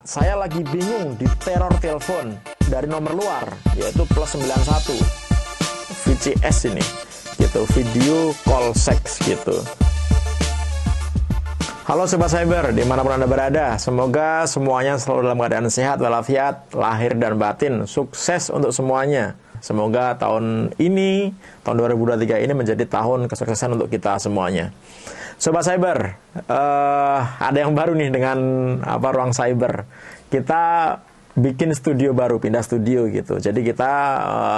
Saya lagi bingung di teror telepon dari nomor luar, yaitu +91 VCS ini, gitu, video call sex gitu. Halo Sobat Cyber, dimanapun Anda berada, semoga semuanya selalu dalam keadaan sehat walafiat, lahir dan batin, sukses untuk semuanya. Semoga tahun ini, tahun 2023 ini menjadi tahun kesuksesan untuk kita semuanya. Sobat Cyber, ada yang baru nih dengan ruang cyber. Kita bikin studio baru, pindah studio gitu. Jadi kita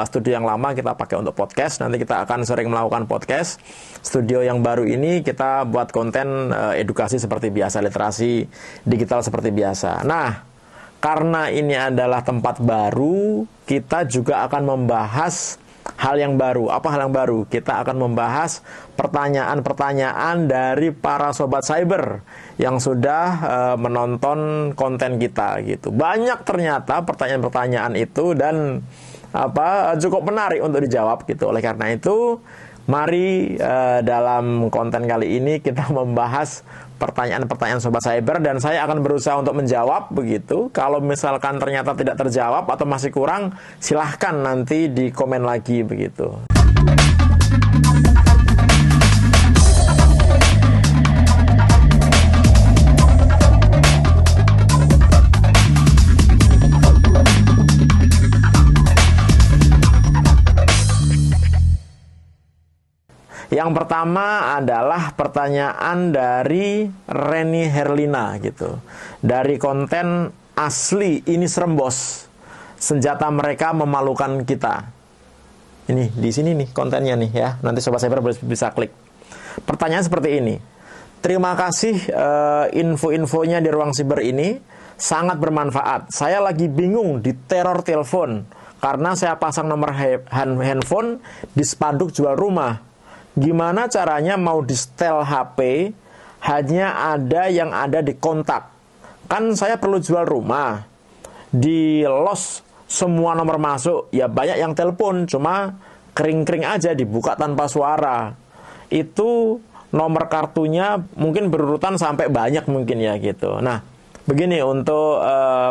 studio yang lama kita pakai untuk podcast. Nanti kita akan sering melakukan podcast. Studio yang baru ini kita buat konten edukasi seperti biasa, literasi digital seperti biasa. Nah, karena ini adalah tempat baru, kita juga akan membahas hal yang baru. Apa hal yang baru? Kita akan membahas pertanyaan-pertanyaan dari para sobat cyber yang sudah menonton konten kita gitu. Banyak ternyata pertanyaan-pertanyaan itu dan cukup menarik untuk dijawab gitu. Oleh karena itu, mari dalam konten kali ini kita membahas pertanyaan-pertanyaan sobat cyber dan saya akan berusaha untuk menjawab begitu. Kalau misalkan ternyata tidak terjawab atau masih kurang, silahkan nanti di komen lagi begitu. Yang pertama adalah pertanyaan dari Reni Herlina gitu. Dari konten asli ini serem bos. Senjata mereka memalukan kita. Ini di sini nih kontennya nih ya. Nanti sobat cyber bisa klik. Pertanyaan seperti ini. Terima kasih info-infonya di ruang cyber ini sangat bermanfaat. Saya lagi bingung di teror telepon karena saya pasang nomor handphone di spanduk jual rumah. Gimana caranya mau di setel HP hanya ada yang ada di kontak? Kan saya perlu jual rumah. Di los semua nomor masuk. Ya banyak yang telepon, cuma kering-kering aja dibuka tanpa suara. Itu nomor kartunya mungkin berurutan sampai banyak mungkin ya gitu. Nah, begini untuk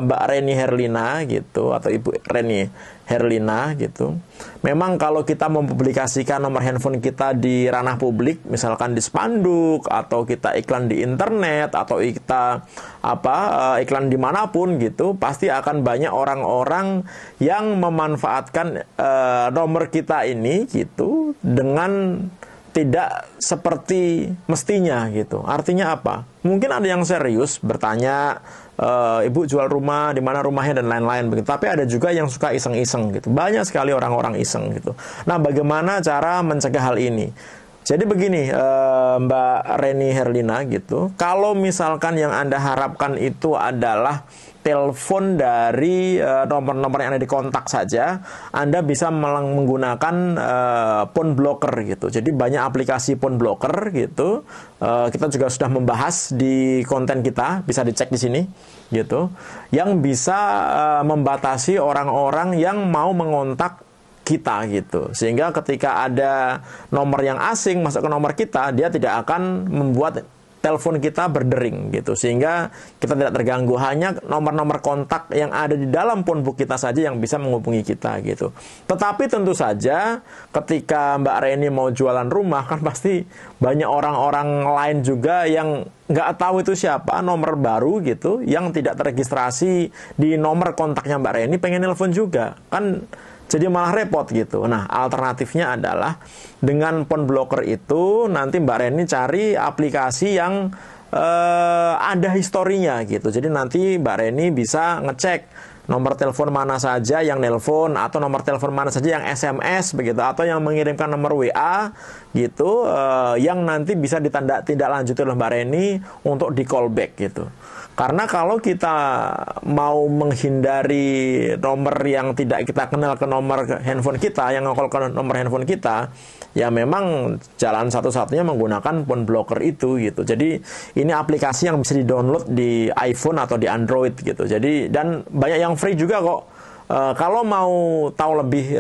Mbak Reni Herlina gitu atau Ibu Reni Herlina gitu. Memang kalau kita mempublikasikan nomor handphone kita di ranah publik, misalkan di spanduk atau kita iklan di internet atau kita iklan dimanapun gitu, pasti akan banyak orang-orang yang memanfaatkan nomor kita ini gitu dengan tidak seperti mestinya gitu. Artinya apa? Mungkin ada yang serius bertanya, ibu jual rumah, di mana rumahnya dan lain-lain begitu. Tapi ada juga yang suka iseng-iseng gitu. Banyak sekali orang-orang iseng gitu. Nah, bagaimana cara mencegah hal ini? Jadi begini, Mbak Reni Herlina gitu. Kalau misalkan yang Anda harapkan itu adalah telepon dari nomor-nomor yang ada di kontak saja, Anda bisa menggunakan phone blocker gitu. Jadi banyak aplikasi phone blocker gitu. Kita juga sudah membahas di konten kita, bisa dicek di sini gitu. Yang bisa membatasi orang-orang yang mau mengontak kita gitu. Sehingga ketika ada nomor yang asing masuk ke nomor kita, dia tidak akan membuat telepon kita berdering gitu. Sehingga kita tidak terganggu, hanya nomor-nomor kontak yang ada di dalam phone book kita saja yang bisa menghubungi kita gitu. Tetapi tentu saja ketika Mbak Reni mau jualan rumah kan pasti banyak orang-orang lain juga yang nggak tahu itu siapa, nomor baru gitu, yang tidak terregistrasi di nomor kontaknya Mbak Reni pengen nelpon juga. Kan jadi malah repot gitu. Nah, alternatifnya adalah dengan phone blocker itu nanti Mbak Reni cari aplikasi yang ada historinya gitu. Jadi nanti Mbak Reni bisa ngecek nomor telepon mana saja yang nelpon atau nomor telepon mana saja yang SMS begitu atau yang mengirimkan nomor WA gitu yang nanti bisa ditindaklanjuti oleh Mbak Reni untuk di callback gitu. Karena kalau kita mau menghindari nomor yang tidak kita kenal ke nomor handphone kita, yang nge-call ke nomor handphone kita, ya memang jalan satu-satunya menggunakan phone blocker itu gitu. Jadi ini aplikasi yang bisa di-download di iPhone atau di Android gitu. Jadi dan banyak yang free juga kok. Kalau mau tahu lebih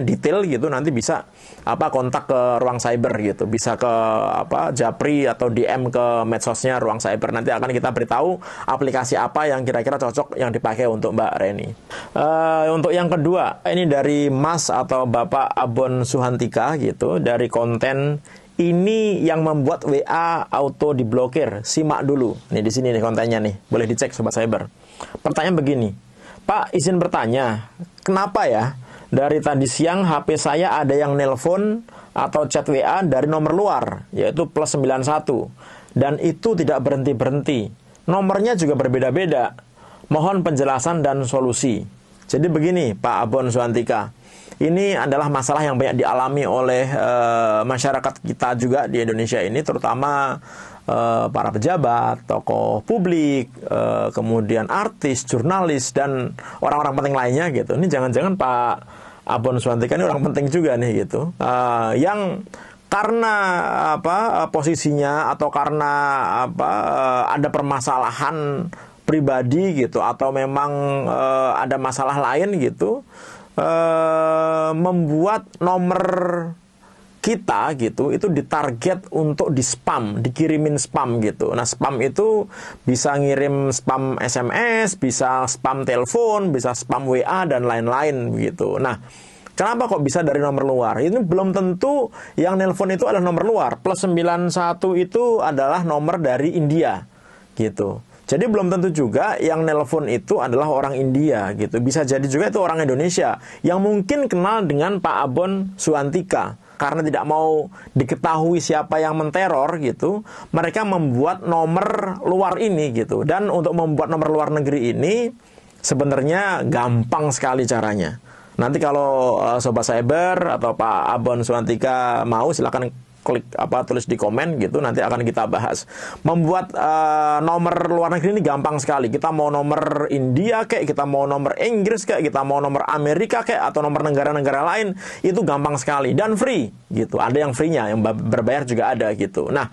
detail gitu, nanti bisa kontak ke Ruang Cyber gitu, bisa ke Japri atau DM ke medsosnya Ruang Cyber. Nanti akan kita beritahu aplikasi apa yang kira-kira cocok yang dipakai untuk Mbak Reni. Untuk yang kedua, ini dari Mas atau Bapak Abon Suhantika gitu, dari konten ini yang membuat WA auto diblokir. Simak dulu. Nih di sini nih kontennya nih, boleh dicek Sobat Cyber. Pertanyaan begini, Pak, izin bertanya, kenapa ya dari tadi siang HP saya ada yang nelpon atau chat WA dari nomor luar, yaitu +91, dan itu tidak berhenti-berhenti. Nomornya juga berbeda-beda. Mohon penjelasan dan solusi. Jadi begini, Pak Abon Suhantika, ini adalah masalah yang banyak dialami oleh masyarakat kita juga di Indonesia ini, terutama para pejabat, tokoh publik, kemudian artis, jurnalis, dan orang-orang penting lainnya gitu. Ini jangan-jangan Pak Abon Suhantika ini orang penting juga nih gitu, yang karena posisinya atau karena ada permasalahan pribadi gitu, atau memang ada masalah lain gitu, membuat nomor kita gitu itu ditarget untuk di spam, dikirimin spam gitu. Nah, spam itu bisa ngirim spam SMS, bisa spam telepon, bisa spam WA dan lain-lain gitu. Nah, kenapa kok bisa dari nomor luar? Ini belum tentu yang nelpon itu adalah nomor luar. +91 itu adalah nomor dari India gitu. Jadi belum tentu juga yang nelpon itu adalah orang India gitu. Bisa jadi juga itu orang Indonesia yang mungkin kenal dengan Pak Abon Suhantika. Karena tidak mau diketahui siapa yang menteror gitu, mereka membuat nomor luar ini gitu. Dan untuk membuat nomor luar negeri ini sebenarnya gampang sekali caranya. Nanti kalau Sobat Cyber atau Pak Abon Suhantika mau, silakan klik tulis di komen gitu, nanti akan kita bahas. Membuat nomor luar negeri ini gampang sekali. Kita mau nomor India kayak, kita mau nomor Inggris kayak, kita mau nomor Amerika kayak, atau nomor negara-negara lain, itu gampang sekali dan free gitu. Ada yang free-nya, yang berbayar juga ada gitu. Nah,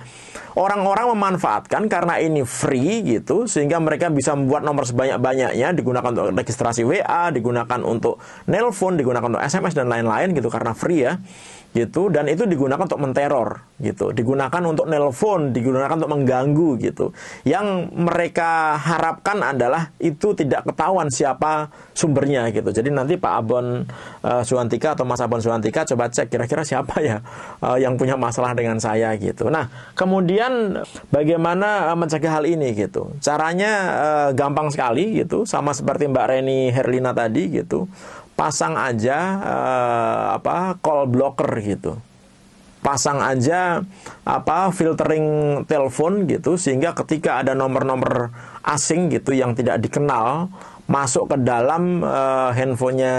orang-orang memanfaatkan karena ini free gitu, sehingga mereka bisa membuat nomor sebanyak-banyaknya, digunakan untuk registrasi WA, digunakan untuk nelpon, digunakan untuk SMS dan lain-lain gitu, karena free ya gitu. Dan itu digunakan untuk menteror gitu, digunakan untuk nelpon, digunakan untuk mengganggu gitu. Yang mereka harapkan adalah itu tidak ketahuan siapa sumbernya gitu. Jadi nanti Pak Abon Suhantika atau Mas Abon Suhantika coba cek kira-kira siapa ya yang punya masalah dengan saya gitu. Nah, kemudian bagaimana mencegah hal ini gitu? Caranya gampang sekali gitu, sama seperti Mbak Reni Herlina tadi gitu. Pasang aja call blocker gitu. Pasang aja filtering telepon gitu, sehingga ketika ada nomor-nomor asing gitu yang tidak dikenal masuk ke dalam handphonenya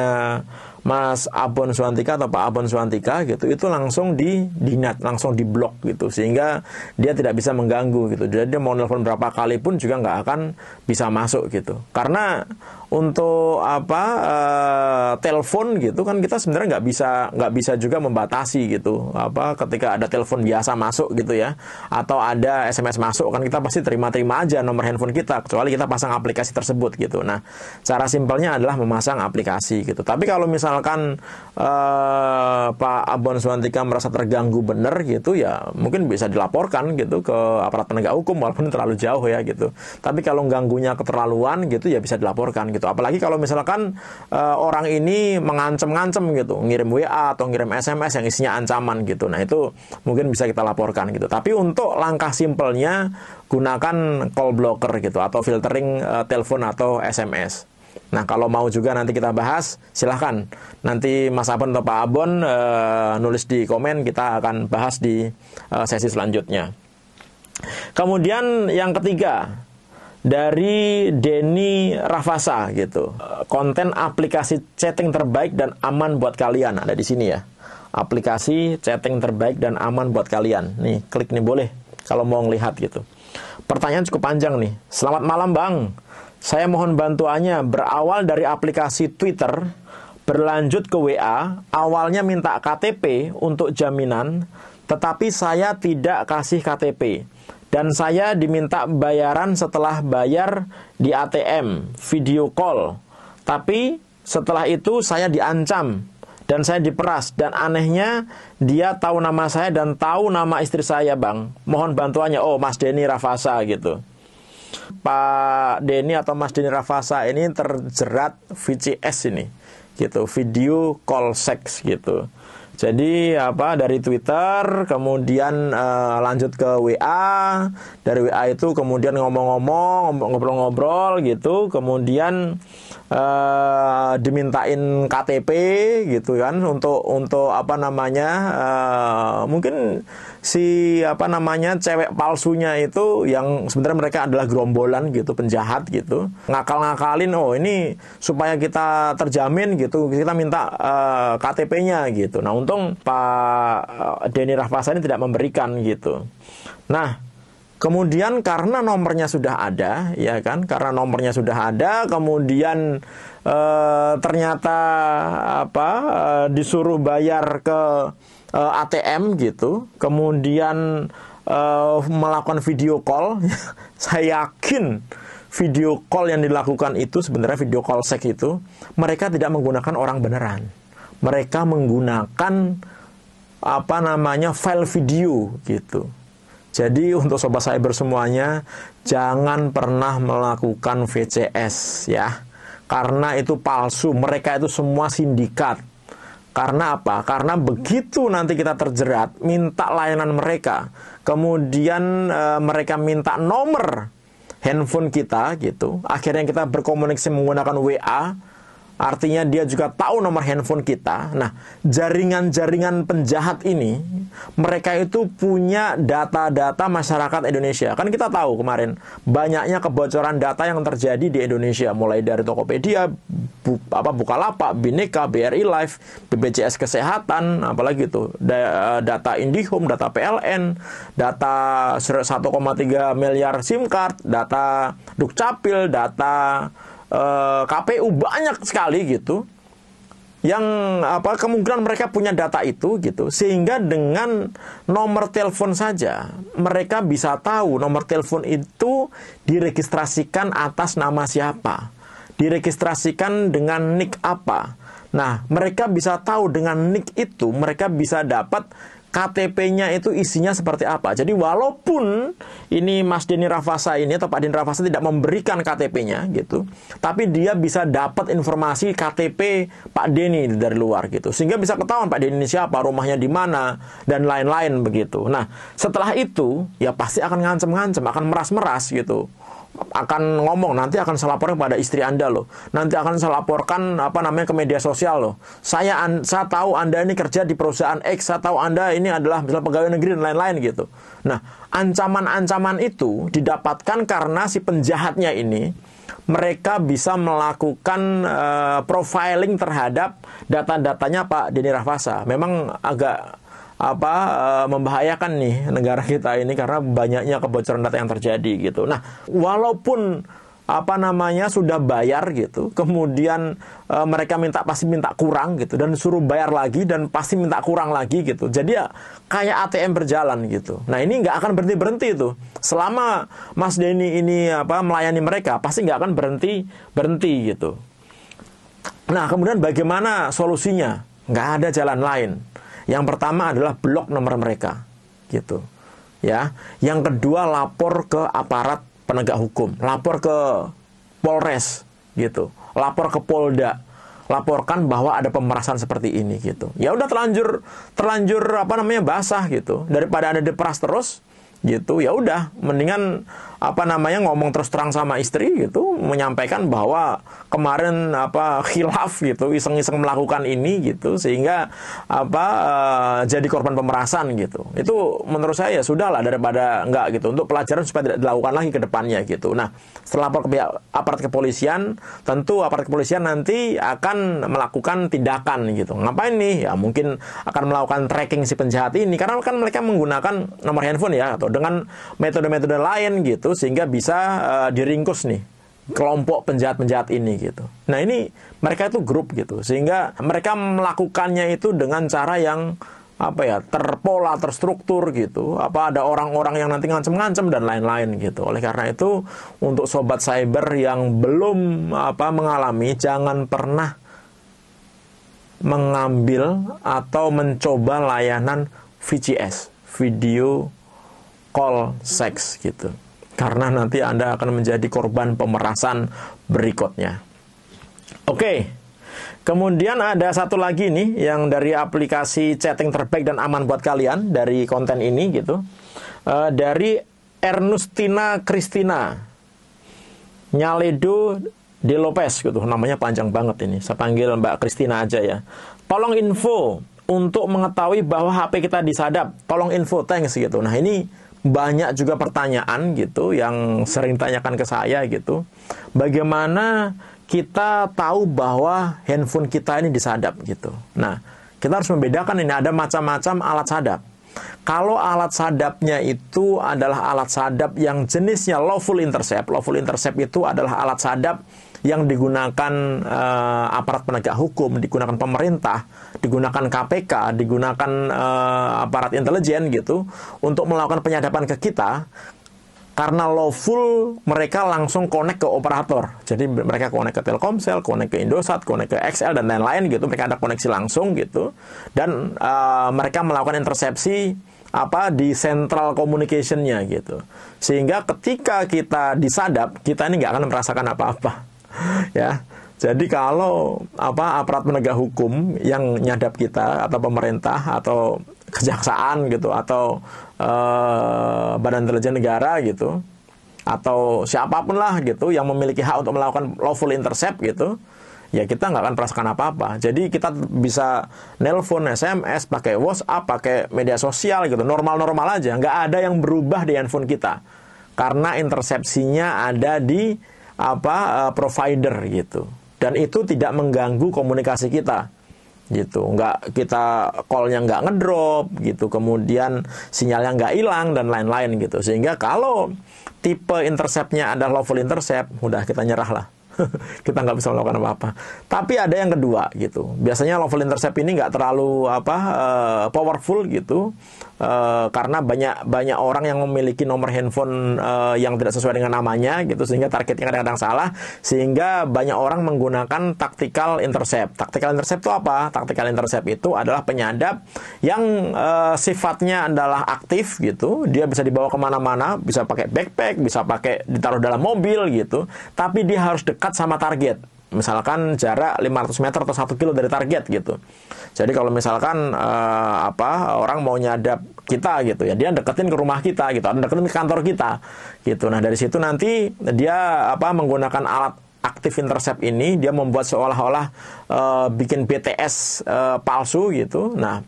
Mas Abon Suhantika atau Pak Abon Suhantika gitu, itu langsung di-net, langsung di-block gitu, sehingga dia tidak bisa mengganggu gitu. Jadi dia mau nelpon berapa kali pun juga nggak akan bisa masuk gitu. Karena untuk telepon gitu kan kita sebenarnya nggak bisa juga membatasi gitu, ketika ada telepon biasa masuk gitu ya, atau ada SMS masuk kan kita pasti terima aja nomor handphone kita, kecuali kita pasang aplikasi tersebut gitu. Nah, cara simpelnya adalah memasang aplikasi gitu. Tapi kalau misalkan Pak Abon Suhantika merasa terganggu bener gitu, ya mungkin bisa dilaporkan gitu ke aparat penegak hukum, walaupun terlalu jauh ya gitu. Tapi kalau ganggunya keterlaluan gitu, ya bisa dilaporkan gitu. Apalagi kalau misalkan orang ini mengancam-ngancam gitu, ngirim WA atau ngirim SMS yang isinya ancaman gitu. Nah, itu mungkin bisa kita laporkan gitu. Tapi untuk langkah simpelnya, gunakan call blocker gitu, atau filtering telepon atau SMS. Nah, kalau mau juga nanti kita bahas, silahkan. Nanti Mas Abon atau Pak Abon nulis di komen, kita akan bahas di sesi selanjutnya. Kemudian yang ketiga, dari Denny Rafasa gitu. Konten aplikasi chatting terbaik dan aman buat kalian ada di sini ya. Aplikasi chatting terbaik dan aman buat kalian. Nih, klik nih boleh kalau mau ngelihat gitu. Pertanyaan cukup panjang nih. Selamat malam, Bang. Saya mohon bantuannya, berawal dari aplikasi Twitter, berlanjut ke WA, awalnya minta KTP untuk jaminan, tetapi saya tidak kasih KTP. Dan saya diminta bayaran setelah bayar di ATM, video call. Tapi Setelah itu saya diancam dan saya diperas, dan anehnya dia tahu nama saya dan tahu nama istri saya, Bang. Mohon bantuannya. Oh, Mas Denny Rafasa gitu. Pak Denny atau Mas Denny Rafasa ini terjerat VCS ini gitu, video call sex gitu. Jadi dari Twitter kemudian lanjut ke WA, dari WA itu kemudian ngomong-ngomong, ngobrol-ngobrol gitu, kemudian dimintain KTP gitu kan untuk mungkin si cewek palsunya itu yang sebenarnya mereka adalah gerombolan gitu, penjahat gitu, ngakal-ngakalin, oh ini supaya kita terjamin gitu, kita minta KTP-nya gitu. Nah, untung Pak Denny Rafasa ini tidak memberikan gitu. Nah, kemudian karena nomornya sudah ada, ya kan? Karena nomornya sudah ada, kemudian ternyata disuruh bayar ke ATM gitu, kemudian melakukan video call. Saya yakin video call yang dilakukan itu sebenarnya video call seks itu, mereka tidak menggunakan orang beneran. Mereka menggunakan file video gitu. Jadi untuk sobat cyber semuanya, jangan pernah melakukan VCS ya. Karena itu palsu, mereka itu semua sindikat. Karena apa? Karena begitu nanti kita terjerat, minta layanan mereka, kemudian mereka minta nomor handphone kita gitu. Akhirnya kita berkomunikasi menggunakan WA. Artinya dia juga tahu nomor handphone kita. Nah, jaringan-jaringan penjahat ini, mereka itu punya data-data masyarakat Indonesia. Kan kita tahu kemarin, banyaknya kebocoran data yang terjadi di Indonesia. Mulai dari Tokopedia, Bukalapak, Bhinneka, BRI Live, BPJS Kesehatan, apalagi itu. Data IndiHome, data PLN, data 1,3 miliar SIM card, data Dukcapil, data KPU, banyak sekali gitu yang kemungkinan mereka punya data itu gitu, sehingga dengan nomor telepon saja mereka bisa tahu nomor telepon itu diregistrasikan atas nama siapa, diregistrasikan dengan nick apa. Nah, mereka bisa tahu dengan nick itu mereka bisa dapat KTP-nya itu isinya seperti apa. Jadi walaupun ini Mas Denny Rafasa ini atau Pak Denny Rafasa tidak memberikan KTP-nya gitu, tapi dia bisa dapat informasi KTP Pak Denny dari luar gitu, sehingga bisa ketahuan Pak Denny siapa, rumahnya di mana, dan lain-lain begitu. Nah, setelah itu ya pasti akan ngancem-ngancem, akan meras-meras gitu, akan ngomong, nanti akan saya laporkan pada istri Anda loh, nanti akan saya laporkan ke media sosial loh, saya tahu Anda ini kerja di perusahaan X, saya tahu Anda ini adalah misalnya pegawai negeri dan lain-lain gitu. Nah, ancaman-ancaman itu didapatkan karena si penjahatnya ini mereka bisa melakukan profiling terhadap data-datanya Pak Denny Rafasa. Memang agak membahayakan nih negara kita ini karena banyaknya kebocoran data yang terjadi gitu. Nah, walaupun sudah bayar gitu, kemudian mereka pasti minta kurang gitu, dan suruh bayar lagi dan pasti minta kurang lagi gitu. Jadi ya kayak ATM berjalan gitu. Nah, ini nggak akan berhenti tuh. Selama Mas Denny ini melayani mereka, pasti nggak akan berhenti gitu. Nah, kemudian bagaimana solusinya? Nggak ada jalan lain. Yang pertama adalah blok nomor mereka, gitu, ya. Yang kedua, lapor ke aparat penegak hukum, lapor ke Polres, gitu, lapor ke Polda, laporkan bahwa ada pemerasan seperti ini, gitu. Ya udah terlanjur basah, gitu, daripada Anda diperas terus, gitu. Ya udah, mendingan ngomong terus terang sama istri gitu, menyampaikan bahwa kemarin khilaf gitu, iseng-iseng melakukan ini gitu, sehingga jadi korban pemerasan gitu. Itu menurut saya ya sudahlah, daripada enggak gitu, untuk pelajaran supaya tidak dilakukan lagi ke depannya gitu. Nah, setelah lapor ke aparat kepolisian, tentu aparat kepolisian nanti akan melakukan tindakan gitu. Ngapain nih? Ya mungkin akan melakukan tracking si penjahat ini, karena kan mereka menggunakan nomor handphone ya, atau dengan metode-metode lain gitu, sehingga bisa diringkus nih kelompok penjahat-penjahat ini gitu. Nah, ini mereka itu grup gitu, sehingga mereka melakukannya itu dengan cara yang terpola, terstruktur gitu. Ada orang-orang yang nanti ngancem-ngancem dan lain-lain gitu. Oleh karena itu, untuk sobat cyber yang belum mengalami, jangan pernah mengambil atau mencoba layanan VCS, video call seks gitu. Karena nanti Anda akan menjadi korban pemerasan berikutnya. Oke. Kemudian ada satu lagi nih yang dari aplikasi chatting terbaik dan aman buat kalian dari konten ini gitu. Dari Ernustina Christina Nyaledo de Lopez gitu. Namanya panjang banget ini. Saya panggil Mbak Christina aja ya. Tolong info untuk mengetahui bahwa HP kita disadap. Tolong info, thanks gitu. Nah, ini banyak juga pertanyaan gitu yang sering ditanyakan ke saya gitu. Bagaimana kita tahu bahwa handphone kita ini disadap gitu. Nah, kita harus membedakan ini ada macam-macam alat sadap. Kalau alat sadapnya itu adalah alat sadap yang jenisnya lawful intercept. Lawful intercept itu adalah alat sadap yang digunakan aparat penegak hukum, digunakan pemerintah, digunakan KPK, digunakan aparat intelijen gitu untuk melakukan penyadapan ke kita. Karena lawful, mereka langsung connect ke operator. Jadi mereka connect ke Telkomsel, connect ke Indosat, connect ke XL dan lain-lain gitu. Mereka ada koneksi langsung gitu. Dan mereka melakukan intersepsi di central communication-nya gitu. Sehingga ketika kita disadap, kita ini nggak akan merasakan apa-apa. Ya. Jadi kalau aparat penegak hukum yang nyadap kita atau pemerintah atau kejaksaan gitu atau badan intelijen negara gitu atau siapapun lah gitu yang memiliki hak untuk melakukan lawful intercept gitu, ya kita nggak akan merasakan apa-apa. Jadi kita bisa nelpon, SMS, pakai WhatsApp, pakai media sosial gitu, normal-normal aja, nggak ada yang berubah di handphone kita karena intersepsinya ada di provider gitu, dan itu tidak mengganggu komunikasi kita gitu, nggak kita call-nya nggak ngedrop gitu, kemudian sinyalnya nggak hilang dan lain-lain gitu. Sehingga kalau tipe intercept-nya adalah lawful intercept, udah kita nyerah lah. Kita nggak bisa melakukan apa-apa. Tapi ada yang kedua gitu. Biasanya lawful intercept ini nggak terlalu powerful gitu, karena banyak orang yang memiliki nomor handphone yang tidak sesuai dengan namanya gitu, sehingga targetnya kadang-kadang salah, sehingga banyak orang menggunakan tactical intercept. Tactical intercept itu apa? Tactical intercept itu adalah penyadap yang sifatnya adalah aktif gitu. Dia bisa dibawa kemana-mana, bisa pakai backpack, bisa pakai ditaruh dalam mobil gitu. Tapi dia harus dekat sama target. Misalkan jarak 500 meter atau 1 kilo dari target gitu. Jadi kalau misalkan orang mau nyadap kita gitu ya, dia deketin ke rumah kita gitu, deketin ke kantor kita gitu. Nah, dari situ nanti dia menggunakan alat aktif intercept ini, dia membuat seolah-olah bikin BTS palsu gitu. Nah,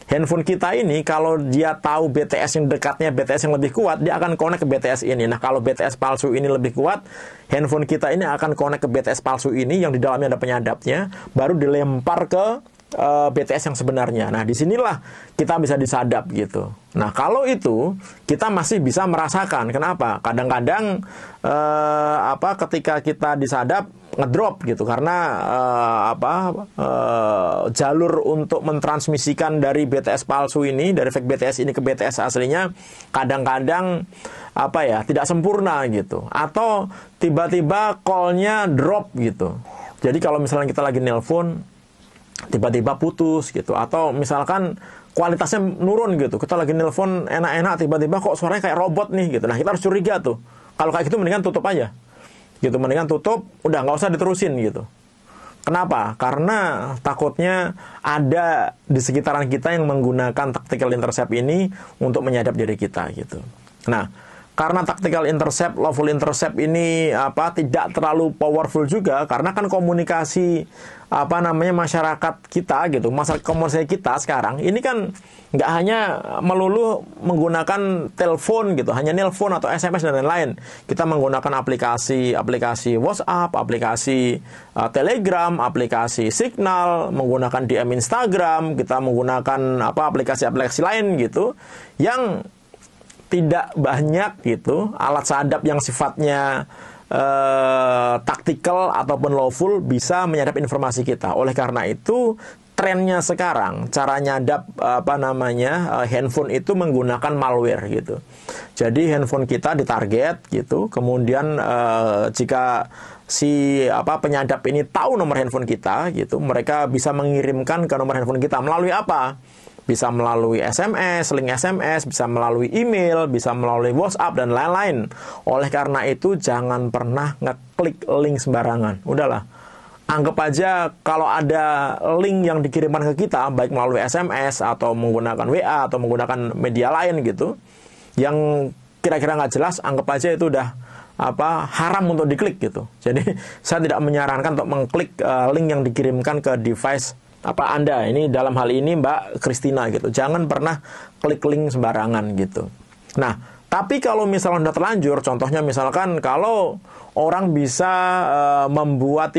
handphone kita ini kalau dia tahu BTS yang dekatnya, BTS yang lebih kuat, dia akan connect ke BTS ini. Nah, kalau BTS palsu ini lebih kuat, handphone kita ini akan connect ke BTS palsu ini yang di dalamnya ada penyadapnya, baru dilempar ke BTS yang sebenarnya. Nah, disinilah kita bisa disadap gitu. Nah, kalau itu kita masih bisa merasakan. Kenapa? Kadang-kadang ketika kita disadap ngedrop gitu, karena jalur untuk mentransmisikan dari BTS palsu ini, dari fake BTS ini ke BTS aslinya kadang-kadang tidak sempurna gitu, atau tiba-tiba call-nya drop gitu. Jadi kalau misalnya kita lagi nelpon tiba-tiba putus gitu, atau misalkan kualitasnya nurun gitu, kita lagi nelpon enak-enak tiba-tiba kok suaranya kayak robot nih gitu. Nah, kita harus curiga tuh. Kalau kayak gitu mendingan tutup aja gitu, mendingan tutup, udah nggak usah diterusin gitu. Kenapa? Karena takutnya ada di sekitaran kita yang menggunakan tactical intercept ini untuk menyadap diri kita gitu. Nah, karena tactical intercept, lawful intercept ini tidak terlalu powerful juga, karena kan komunikasi masyarakat kita gitu, masyarakat komunikasi kita sekarang ini kan nggak hanya melulu menggunakan telepon gitu, hanya nelpon atau SMS dan lain-lain. Kita menggunakan aplikasi WhatsApp, aplikasi Telegram, aplikasi Signal, menggunakan DM Instagram, kita menggunakan aplikasi-aplikasi lain gitu, yang tidak banyak gitu alat sadap yang sifatnya tactical ataupun lawful bisa menyadap informasi kita. Oleh karena itu, trennya sekarang cara nyadap handphone itu menggunakan malware gitu. Jadi handphone kita ditarget gitu, kemudian jika si penyadap ini tahu nomor handphone kita gitu, mereka bisa mengirimkan ke nomor handphone kita melalui apa? Bisa melalui SMS, link SMS, bisa melalui email, bisa melalui WhatsApp dan lain-lain. Oleh karena itu jangan pernah ngeklik link sembarangan. Udahlah. Anggap aja kalau ada link yang dikirimkan ke kita, baik melalui SMS atau menggunakan WA atau menggunakan media lain gitu, yang kira-kira nggak jelas, anggap aja itu udah haram untuk diklik gitu. Jadi saya tidak menyarankan untuk mengklik link yang dikirimkan ke device Anda. Ini dalam hal ini Mbak Christina gitu. Jangan pernah klik link sembarangan gitu. Nah, tapi kalau misalnya udah terlanjur, contohnya misalkan kalau orang bisa membuat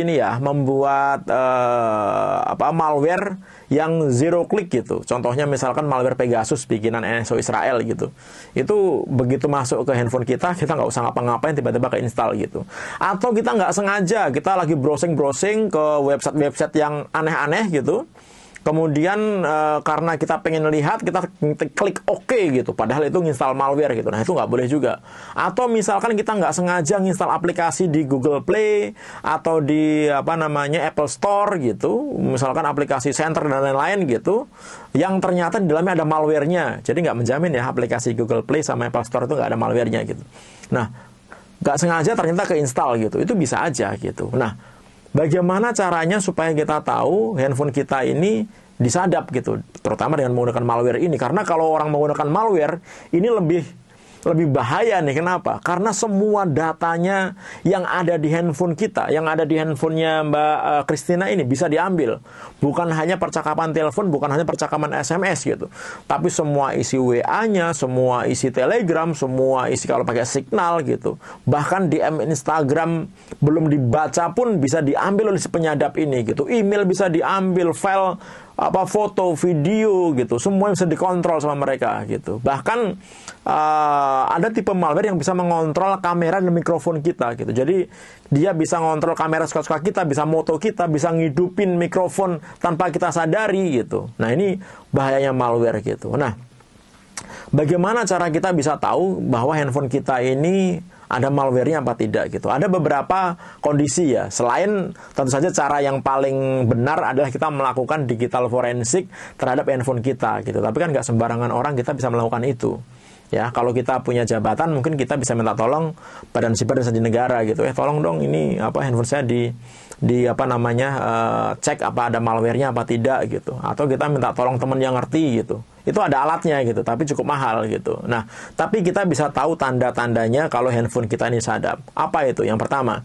malware yang zero click gitu. Contohnya misalkan malware Pegasus bikinan NSO Israel gitu. Itu begitu masuk ke handphone kita nggak usah ngapa-ngapain, tiba-tiba keinstall gitu. Atau kita nggak sengaja, kita lagi browsing-browsing ke website-website yang aneh-aneh gitu. Kemudian karena kita pengen lihat, kita klik OK gitu, padahal itu nginstal malware gitu. Nah, itu nggak boleh juga. Atau misalkan kita nggak sengaja nginstal aplikasi di Google Play atau di Apple Store gitu, misalkan aplikasi Center dan lain-lain gitu, yang ternyata di dalamnya ada malware-nya. Jadi nggak menjamin ya aplikasi Google Play sama Apple Store itu nggak ada malware-nya gitu. Nah, nggak sengaja ternyata keinstall gitu, itu bisa aja gitu. Nah, bagaimana caranya supaya kita tahu handphone kita ini disadap gitu, terutama dengan menggunakan malware ini. Karena kalau orang menggunakan malware ini lebih bahaya nih. Kenapa? Karena semua datanya yang ada di handphone kita, yang ada di handphonenya Mbak Christina ini bisa diambil. Bukan hanya percakapan telepon, bukan hanya percakapan SMS gitu, tapi semua isi WA-nya, semua isi Telegram, semua isi kalau pakai Signal gitu. Bahkan DM Instagram belum dibaca pun bisa diambil oleh si penyadap ini gitu. Email bisa diambil, file foto, video gitu, semua bisa dikontrol sama mereka gitu. Bahkan ada tipe malware yang bisa mengontrol kamera dan mikrofon kita gitu. Jadi dia bisa ngontrol kamera suka-suka kita, bisa moto kita, bisa ngidupin mikrofon tanpa kita sadari gitu. Nah, ini bahayanya malware gitu. Nah, bagaimana cara kita bisa tahu bahwa handphone kita ini ada malware-nya apa tidak gitu. Ada beberapa kondisi ya. Selain tentu saja cara yang paling benar adalah kita melakukan digital forensik terhadap handphone kita gitu. Tapi kan nggak sembarangan orang kita bisa melakukan itu. Ya, kalau kita punya jabatan mungkin kita bisa minta tolong Badan Siber dan Sandi Negara gitu. Tolong dong ini handphone saya cek apa ada malware-nya apa tidak gitu. Atau kita minta tolong teman yang ngerti gitu. Itu ada alatnya gitu, tapi cukup mahal gitu. Nah, tapi kita bisa tahu tanda-tandanya kalau handphone kita ini sadap. Apa itu? Yang pertama,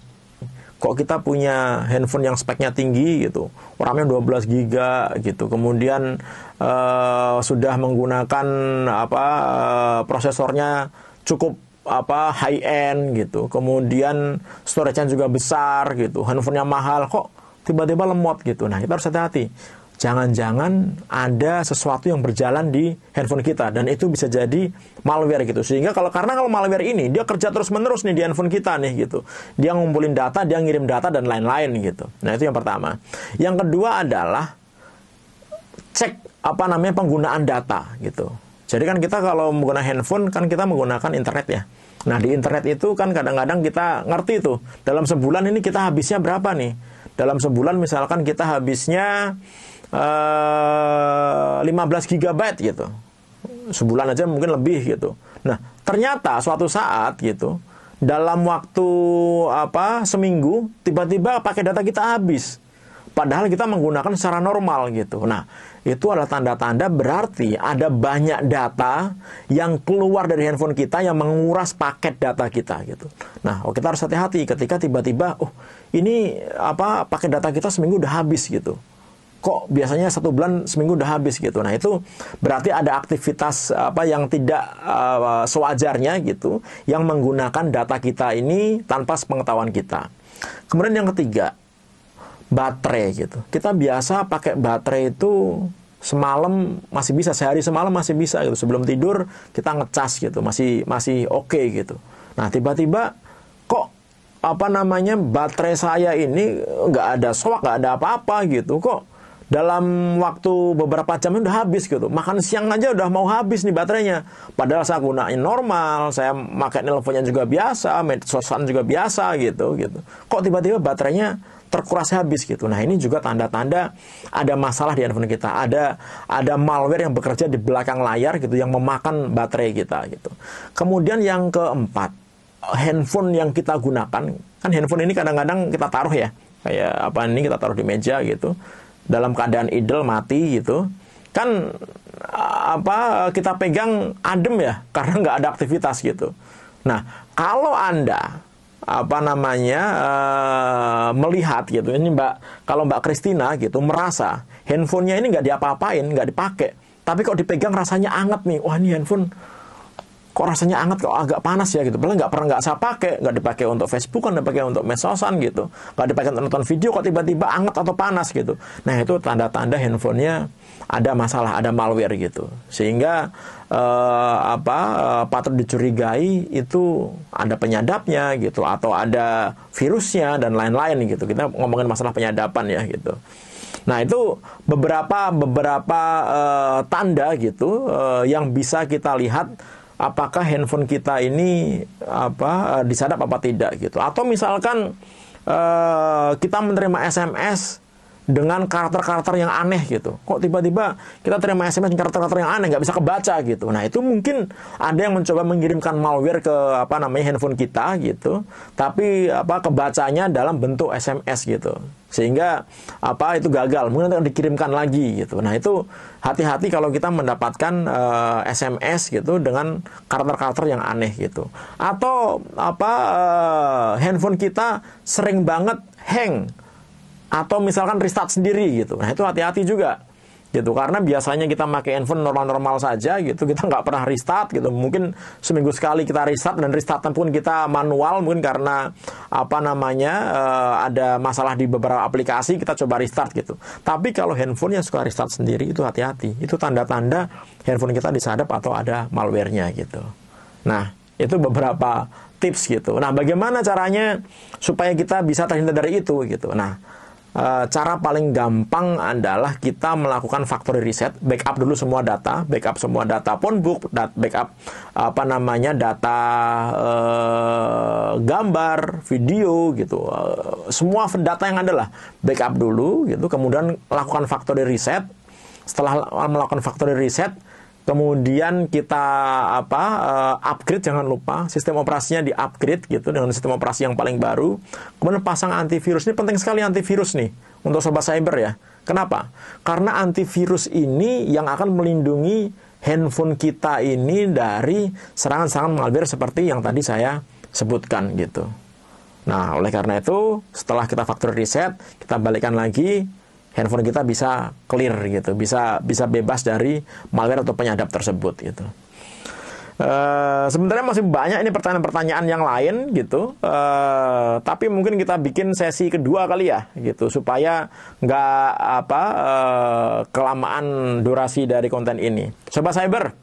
kok kita punya handphone yang speknya tinggi gitu, RAM-nya 12 GB gitu, kemudian sudah menggunakan prosesornya cukup high end gitu, kemudian storage-nya juga besar gitu, handphonenya mahal, kok tiba-tiba lemot gitu. Nah, kita harus hati-hati. Jangan-jangan ada sesuatu yang berjalan di handphone kita dan itu bisa jadi malware gitu. Sehingga karena malware ini dia kerja terus-menerus nih di handphone kita nih gitu. Dia ngumpulin data, dia ngirim data dan lain-lain gitu. Nah, itu yang pertama. Yang kedua adalah cek penggunaan data gitu. Jadi kan kita kalau menggunakan handphone kan kita menggunakan internet ya. Nah, di internet itu kan kadang-kadang kita ngerti tuh dalam sebulan ini kita habisnya berapa nih. Dalam sebulan misalkan kita habisnya 15 GB gitu. Sebulan aja mungkin lebih gitu. Nah, ternyata suatu saat gitu, dalam waktu seminggu, tiba-tiba pakai data kita habis. Padahal kita menggunakan secara normal gitu. Nah, itu adalah tanda-tanda berarti ada banyak data yang keluar dari handphone kita yang menguras paket data kita gitu. Nah, kita harus hati-hati ketika tiba-tiba, ini paket data kita seminggu udah habis gitu. Kok biasanya 1 bulan seminggu udah habis gitu. Nah, itu berarti ada aktivitas yang tidak sewajarnya gitu, yang menggunakan data kita ini tanpa sepengetahuan kita. Kemudian yang ketiga, baterai gitu. Kita biasa pakai baterai itu semalam masih bisa, sehari semalam masih bisa gitu. Sebelum tidur kita ngecas gitu, masih oke gitu. Nah, tiba-tiba kok baterai saya ini nggak ada soak, nggak ada apa-apa gitu. Kok dalam waktu beberapa jam udah habis gitu. Makan siang aja udah mau habis nih baterainya. Padahal saya gunain normal, saya pakai nelponnya juga biasa, medsosan juga biasa gitu. Kok tiba-tiba baterainya terkuras habis gitu. Nah, ini juga tanda-tanda ada masalah di handphone kita. Ada malware yang bekerja di belakang layar gitu yang memakan baterai kita gitu. Kemudian yang keempat, handphone yang kita gunakan, kan handphone ini kadang-kadang kita taruh ya. Kayak apa ini kita taruh di meja gitu. Dalam keadaan idle mati gitu. Kan kita pegang adem ya karena nggak ada aktivitas gitu. Nah, kalau Anda melihat gitu, ini kalau Mbak Christina gitu merasa handphonenya ini nggak diapa-apain, nggak dipakai, tapi kok dipegang rasanya anget nih. Wah, ini handphone kok rasanya anget, kok agak panas ya gitu. Padahal nggak saya pakai, nggak dipakai untuk Facebook, nggak dipakai untuk medsosan gitu, nggak dipakai untuk nonton video, kok tiba-tiba anget atau panas gitu. Nah, itu tanda-tanda handphonenya ada masalah, ada malware gitu. Sehingga patut dicurigai itu ada penyadapnya gitu, atau ada virusnya dan lain-lain gitu. Kita ngomongin masalah penyadapan ya gitu. Nah, itu beberapa tanda gitu yang bisa kita lihat apakah handphone kita ini disadap apa tidak gitu. Atau misalkan kita menerima SMS dengan karakter-karakter yang aneh gitu. Kok tiba-tiba kita terima SMS dengan karakter-karakter yang aneh, nggak bisa kebaca gitu. Nah, itu mungkin ada yang mencoba mengirimkan malware ke handphone kita gitu. Tapi kebacanya dalam bentuk SMS gitu. Sehingga itu gagal, mungkin akan dikirimkan lagi gitu. Nah, itu hati-hati kalau kita mendapatkan SMS gitu dengan karakter-karakter yang aneh gitu. Atau handphone kita sering banget hang atau misalkan restart sendiri gitu. Nah, itu hati-hati juga gitu, karena biasanya kita pakai handphone normal-normal saja gitu, kita nggak pernah restart gitu. Mungkin seminggu sekali kita restart, dan restartan pun kita manual, mungkin karena ada masalah di beberapa aplikasi, kita coba restart gitu. Tapi kalau handphone yang suka restart sendiri, itu hati-hati, itu tanda-tanda handphone kita disadap atau ada malware-nya gitu. Nah, itu beberapa tips gitu. Nah, bagaimana caranya supaya kita bisa terhindar dari itu gitu. Nah, cara paling gampang adalah kita melakukan factory reset, backup dulu semua data, backup semua data phonebook, backup data gambar, video gitu, semua data yang ada lah, backup dulu gitu, kemudian lakukan factory reset. Setelah melakukan factory reset, kemudian kita upgrade, jangan lupa sistem operasinya di-upgrade gitu dengan sistem operasi yang paling baru. Kemudian pasang antivirus. Ini penting sekali antivirus nih untuk sobat cyber ya. Kenapa? Karena antivirus ini yang akan melindungi handphone kita ini dari serangan-serangan malware seperti yang tadi saya sebutkan gitu. Nah, oleh karena itu setelah kita factory reset, kita balikkan lagi, handphone kita bisa clear gitu, bisa bebas dari malware atau penyadap tersebut gitu. Sebenarnya masih banyak ini pertanyaan-pertanyaan yang lain gitu, tapi mungkin kita bikin sesi kedua kali ya gitu, supaya nggak kelamaan durasi dari konten ini. Sobat Cyber,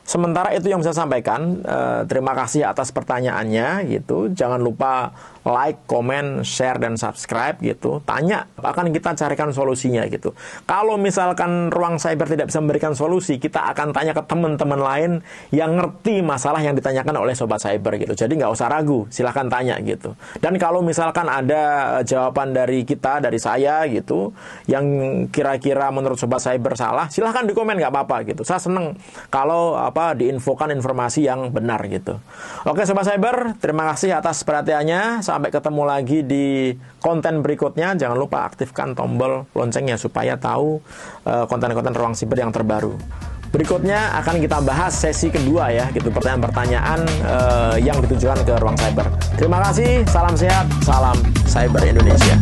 sementara itu yang bisa saya sampaikan. Terima kasih atas pertanyaannya gitu. Jangan lupa like, comment, share, dan subscribe gitu. Tanya, akan kita carikan solusinya gitu. Kalau misalkan Ruang Cyber tidak bisa memberikan solusi, kita akan tanya ke teman-teman lain yang ngerti masalah yang ditanyakan oleh Sobat Cyber gitu. Jadi nggak usah ragu, silahkan tanya gitu. Dan kalau misalkan ada jawaban dari kita, dari saya gitu, yang kira-kira menurut Sobat Cyber salah, silahkan di komen, nggak apa-apa gitu. Saya seneng kalau diinfokan informasi yang benar gitu. Oke Sobat Cyber, terima kasih atas perhatiannya. Sampai ketemu lagi di konten berikutnya. Jangan lupa aktifkan tombol loncengnya supaya tahu konten-konten Ruang Cyber yang terbaru. Berikutnya akan kita bahas sesi kedua ya gitu, pertanyaan-pertanyaan yang ditujukan ke Ruang Cyber. Terima kasih, salam sehat, salam Cyber Indonesia.